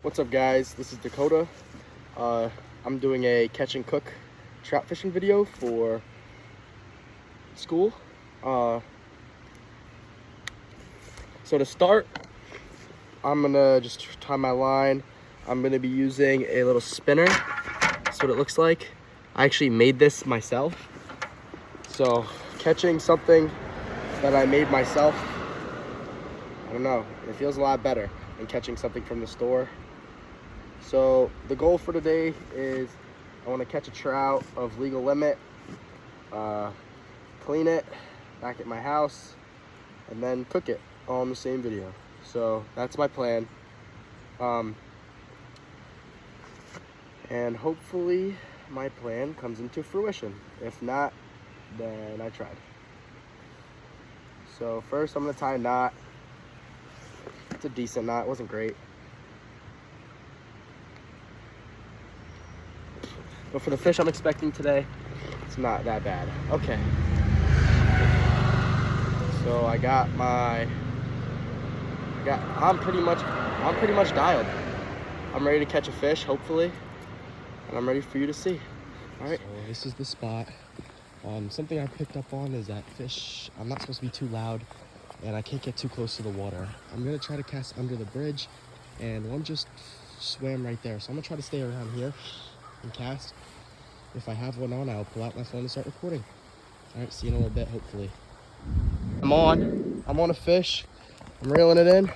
What's up, guys? This is Dakota. I'm doing a catch and cook trout fishing video for school. So to start, I'm gonna just tie my line. I'm gonna be using a little spinner. That's what it looks like. I actually made this myself. So catching something that I made myself, I don't know, it feels a lot better than catching something from the store. So the goal for today is I want to catch a trout of legal limit, clean it back at my house, and then cook it all in the same video. So that's my plan. And hopefully my plan comes into fruition. If not, then I tried. So first I'm going to tie a knot. It's a decent knot, it wasn't great. But for the fish I'm expecting today, it's not that bad. Okay. So I'm pretty much dialed. I'm ready to catch a fish, hopefully, and I'm ready for you to see. All right. So this is the spot. Something I picked up on is that fish, I'm not supposed to be too loud, and I can't get too close to the water. I'm gonna try to cast under the bridge, and one just swam right there. So I'm gonna try to stay around here and cast. If I have one on, I'll pull out my phone and start recording. All right, see you in a little bit, hopefully. I'm on a fish. I'm reeling it in.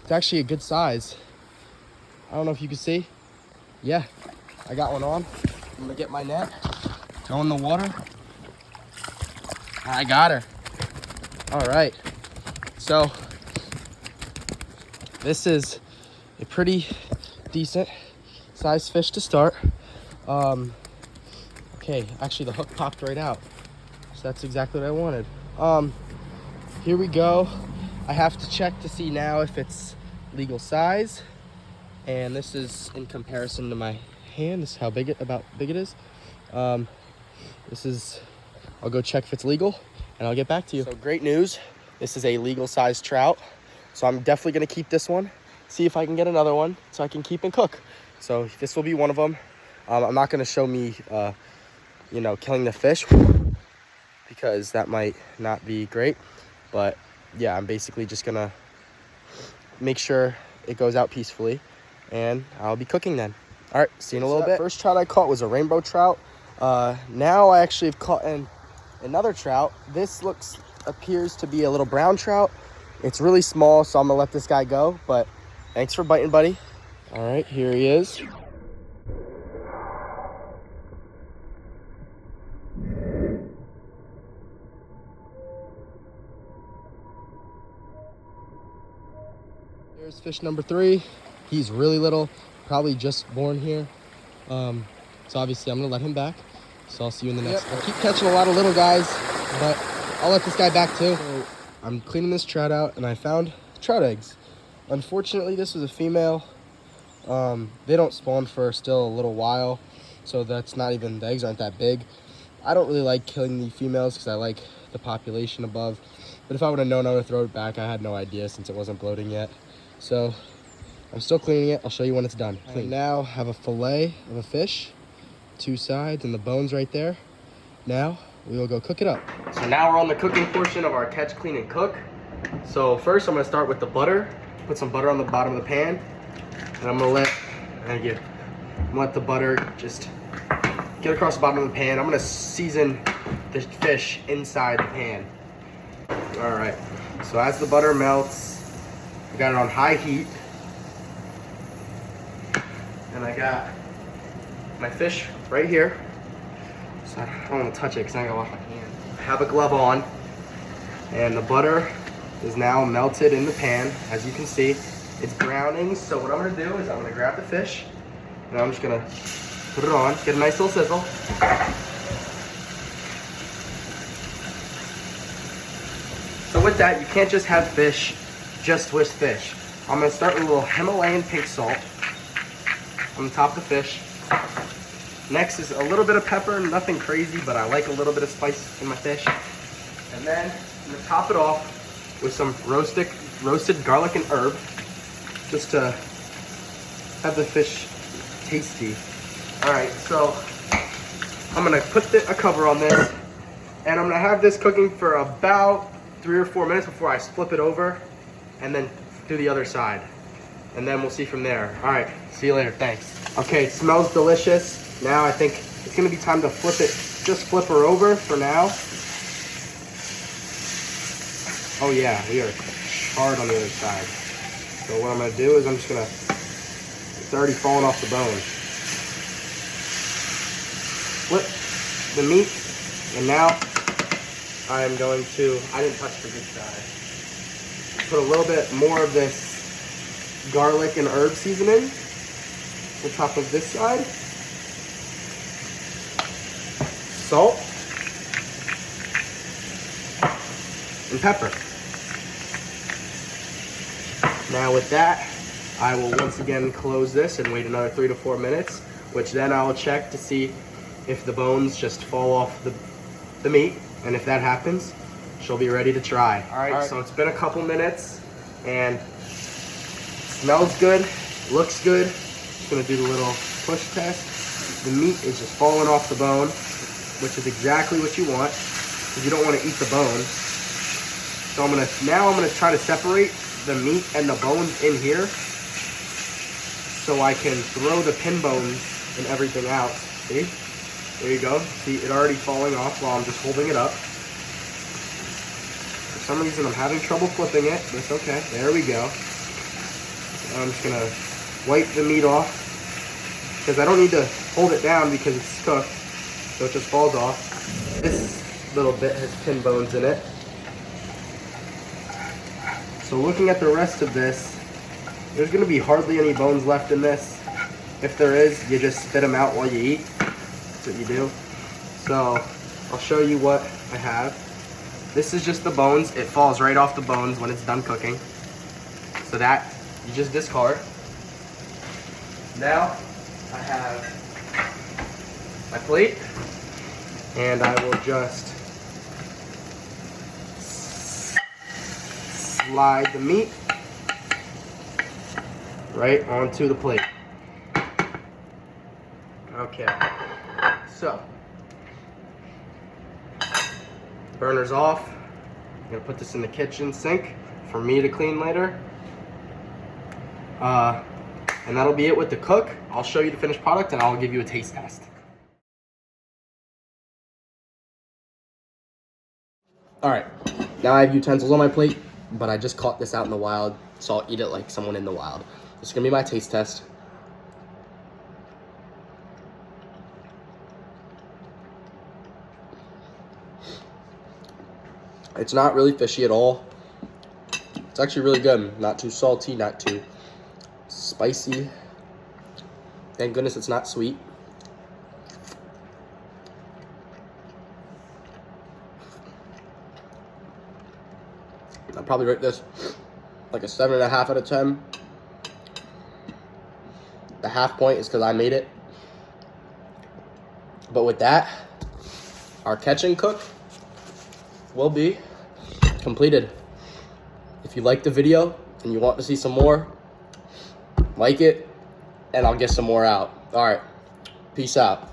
It's actually a good size. I don't know if you can see. Yeah, I got one on. I'm gonna get my net, go in the water. I got her. All right, so this is a pretty decent sized fish to start. Okay, actually the hook popped right out, so that's exactly what I wanted. Here we go. I have to check to see now if it's legal size, and this is in comparison to my hand. This is how big it is. I'll go check if it's legal, and I'll get back to you. So great news, this is a legal size trout, so I'm definitely gonna keep this one, see if I can get another one so I can keep and cook. So this will be one of them. I'm not gonna show me killing the fish, because that might not be great, but yeah, I'm basically just gonna make sure it goes out peacefully, and I'll be cooking then. All right, see you in a little bit. First trout I caught was a rainbow trout. Now I actually have caught another trout. This appears to be a little brown trout. It's really small, so I'm gonna let this guy go, but thanks for biting, buddy. All right, here he is. There's fish number 3. He's really little, probably just born here. So obviously I'm gonna let him back. So I'll see you in the next one. I keep catching a lot of little guys, but I'll let this guy back too. So I'm cleaning this trout out, and I found trout eggs. Unfortunately, this was a female. They don't spawn for still a little while, so the eggs aren't that big. I don't really like killing the females because I like the population above. But if I would have known I would have thrown it back, I had no idea since it wasn't bloating yet. So I'm still cleaning it. I'll show you when it's done. I now have a fillet of a fish, 2 sides, and the bones right there. Now we will go cook it up. So now we're on the cooking portion of our catch, clean, and cook. So first I'm gonna start with the butter. Put some butter on the bottom of the pan, and I'm gonna let the butter just get across the bottom of the pan. I'm gonna season the fish inside the pan. All right, so as the butter melts, I got it on high heat, and I got my fish right here. So I don't want to touch it because I gotta wash my hand. I have a glove on, and the butter is now melted in the pan. As you can see, it's browning. So what I'm gonna do is I'm gonna grab the fish, and I'm just gonna put it on, get a nice little sizzle. So with that, you can't just have fish just with fish. I'm gonna start with a little Himalayan pink salt on the top of the fish. Next is a little bit of pepper, nothing crazy, but I like a little bit of spice in my fish. And then I'm gonna top it off with some roasted garlic and herb, just to have the fish tasty. All right, so I'm gonna put a cover on this, and I'm gonna have this cooking for about 3 or 4 minutes before I flip it over, and then do the other side. And then we'll see from there. All right, see you later, thanks. Okay, it smells delicious. Now I think it's gonna be time to flip it. Just flip her over for now. Oh yeah, we are hard on the other side. So what I'm gonna do is I'm just gonna, it's already falling off the bone. Flip the meat, and now I'm going to, I didn't touch the good side. Put a little bit more of this garlic and herb seasoning on top of this side. Salt and pepper. Now with that, I will once again close this and wait another 3 to 4 minutes, which then I will check to see if the bones just fall off the meat, and if that happens, she'll be ready to try. All right, so it's been a couple minutes, and smells good, looks good. Just gonna do the little push test. The meat is just falling off the bone, which is exactly what you want, because you don't want to eat the bone. So I'm gonna try to separate the meat and the bones in here, so I can throw the pin bones and everything out. See? There you go. See, it already falling off while I'm just holding it up. For some reason, I'm having trouble flipping it, but it's okay. There we go. I'm just gonna wipe the meat off, because I don't need to hold it down because it's cooked, so it just falls off. This little bit has pin bones in it. So looking at the rest of this, there's gonna be hardly any bones left in this. If there is, you just spit them out while you eat. That's what you do. So I'll show you what I have. This is just the bones. It falls right off the bones when it's done cooking. So that, you just discard. Now I have my plate, and I will just slide the meat right onto the plate. Okay, so burner's off. I'm gonna put this in the kitchen sink for me to clean later. And that'll be it with the cook. I'll show you the finished product, and I'll give you a taste test. All right, now I have utensils on my plate, but I just caught this out in the wild, so I'll eat it like someone in the wild. This is gonna be my taste test. It's not really fishy at all. It's actually really good. Not too salty, not too spicy. Thank goodness it's not sweet. I'd probably rate this like a 7.5 out of 10. The half point is because I made it. But with that, our catch and cook will be completed. If you liked the video and you want to see some more, like it, and I'll get some more out. All right, peace out.